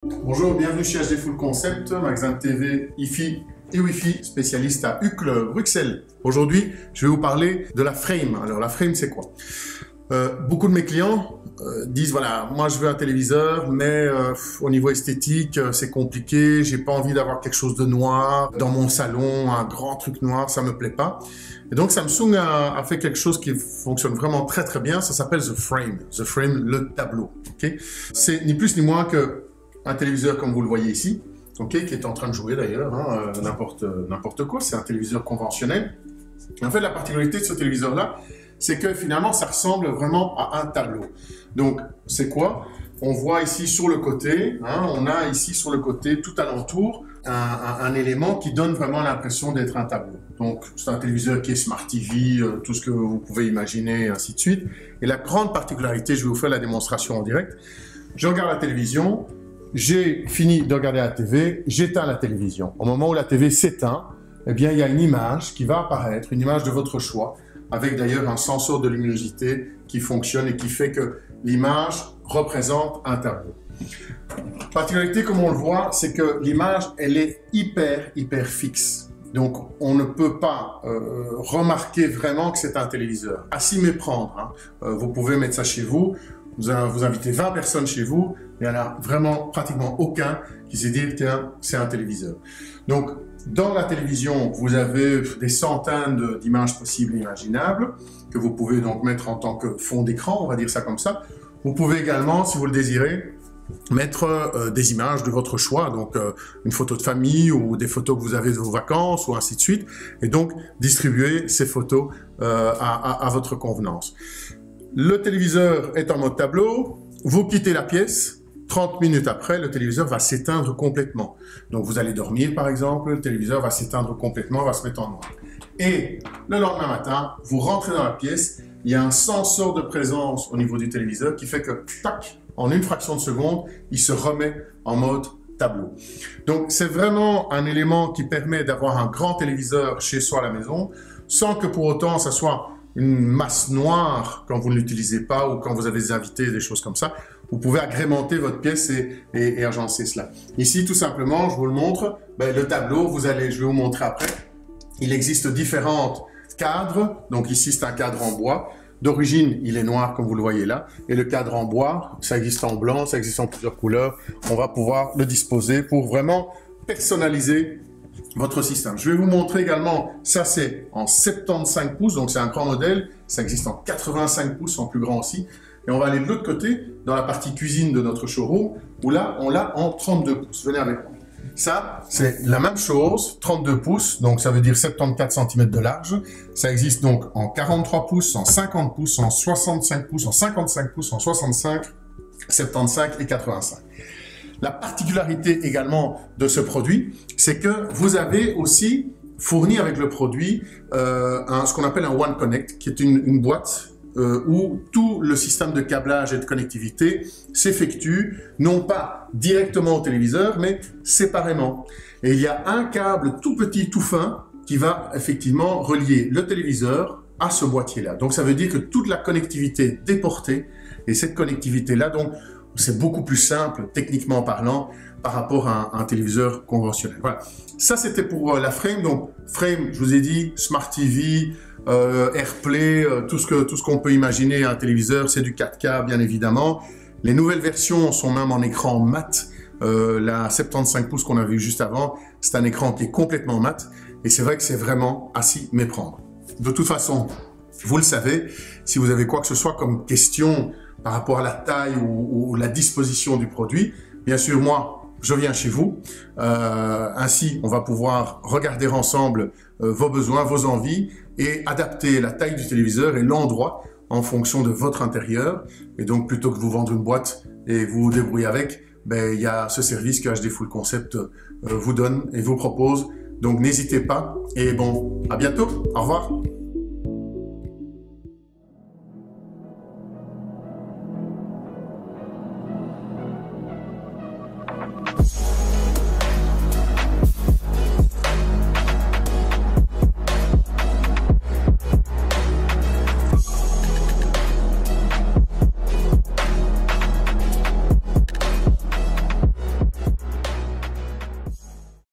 Bonjour, bienvenue chez HD Full Concept, magasin de TV, Hi-Fi et Wi-Fi, spécialiste à Uccle, Bruxelles. Aujourd'hui, je vais vous parler de la frame. Alors, la frame, c'est quoi? Beaucoup de mes clients disent, voilà, moi je veux un téléviseur, mais au niveau esthétique, c'est compliqué, j'ai pas envie d'avoir quelque chose de noir dans mon salon, un grand truc noir, ça me plaît pas. Et donc Samsung a fait quelque chose qui fonctionne vraiment très très bien, ça s'appelle The Frame. The Frame, le tableau. Okay, c'est ni plus ni moins que un téléviseur comme vous le voyez ici, okay, qui est en train de jouer d'ailleurs, hein, n'importe quoi, c'est un téléviseur conventionnel. Et en fait, la particularité de ce téléviseur-là, c'est que finalement, ça ressemble vraiment à un tableau. Donc, c'est quoi? On voit ici sur le côté, hein, on a ici sur le côté, tout alentour, un élément qui donne vraiment l'impression d'être un tableau. Donc, c'est un téléviseur qui est Smart TV, tout ce que vous pouvez imaginer, et ainsi de suite. Et la grande particularité, je vais vous faire la démonstration en direct. Je regarde la télévision, j'ai fini de regarder la TV, j'éteins la télévision. Au moment où la TV s'éteint, eh bien, il y a une image qui va apparaître, une image de votre choix, avec d'ailleurs un sensor de luminosité qui fonctionne et qui fait que l'image représente un tableau. Particularité, comme on le voit, c'est que l'image, elle est hyper fixe. Donc, on ne peut pas remarquer vraiment que c'est un téléviseur. À s'y méprendre, hein. Vous pouvez mettre ça chez vous, vous invitez 20 personnes chez vous, il n'y en a vraiment pratiquement aucun qui s'est dit que c'est un téléviseur. Donc, dans la télévision, vous avez des centaines d'images possibles et imaginables que vous pouvez donc mettre en tant que fond d'écran, on va dire ça comme ça. Vous pouvez également, si vous le désirez, mettre des images de votre choix, donc une photo de famille ou des photos que vous avez de vos vacances ou ainsi de suite, et donc distribuer ces photos à votre convenance. Le téléviseur est en mode tableau, vous quittez la pièce, 30 minutes après, le téléviseur va s'éteindre complètement. Donc, vous allez dormir, par exemple, le téléviseur va s'éteindre complètement, va se mettre en noir. Et le lendemain matin, vous rentrez dans la pièce, il y a un sensor de présence au niveau du téléviseur qui fait que, tac, en une fraction de seconde, il se remet en mode tableau. Donc, c'est vraiment un élément qui permet d'avoir un grand téléviseur chez soi à la maison, sans que pour autant, ça soit une masse noire quand vous ne l'utilisez pas ou quand vous avez des invités, des choses comme ça. Vous pouvez agrémenter votre pièce et agencer cela. Ici, tout simplement, je vous le montre, le tableau, je vais vous montrer après. Il existe différents cadres. Donc ici, c'est un cadre en bois. D'origine, il est noir, comme vous le voyez là. Et le cadre en bois, ça existe en blanc, ça existe en plusieurs couleurs. On va pouvoir le disposer pour vraiment personnaliser votre système. Je vais vous montrer également, ça c'est en 75 pouces, donc c'est un grand modèle. Ça existe en 85 pouces, en plus grand aussi. Et on va aller de l'autre côté, dans la partie cuisine de notre showroom, où là, on l'a en 32 pouces. Venez avec moi. Ça, c'est la même chose, 32 pouces, donc ça veut dire 74 cm de large. Ça existe donc en 43 pouces, en 50 pouces, en 65 pouces, en 55 pouces, en 65, 75 et 85. La particularité également de ce produit, c'est que vous avez aussi fourni avec le produit ce qu'on appelle un One Connect, qui est une boîte où tout le système de câblage et de connectivité s'effectue, non pas directement au téléviseur, mais séparément. Et il y a un câble tout petit, tout fin, qui va effectivement relier le téléviseur à ce boîtier-là. Donc ça veut dire que toute la connectivité est déportée, et cette connectivité-là, donc, c'est beaucoup plus simple, techniquement parlant, par rapport à un téléviseur conventionnel. Voilà. Ça, c'était pour la frame. Donc, frame, je vous ai dit, Smart TV, AirPlay, tout ce qu'on peut imaginer à un téléviseur, c'est du 4K, bien évidemment. Les nouvelles versions sont même en écran mat. La 75 pouces qu'on a vu juste avant, c'est un écran qui est complètement mat. Et c'est vrai que c'est vraiment à s'y méprendre. De toute façon, vous le savez, si vous avez quoi que ce soit comme question par rapport à la taille ou la disposition du produit, bien sûr, moi, je viens chez vous. Ainsi, on va pouvoir regarder ensemble vos besoins, vos envies et adapter la taille du téléviseur et l'endroit en fonction de votre intérieur. Et donc, plutôt que de vous vendre une boîte et vous vous débrouillez avec, il y a ce service que HD Full Concept vous donne et vous propose. Donc, n'hésitez pas. Et bon, à bientôt. Au revoir.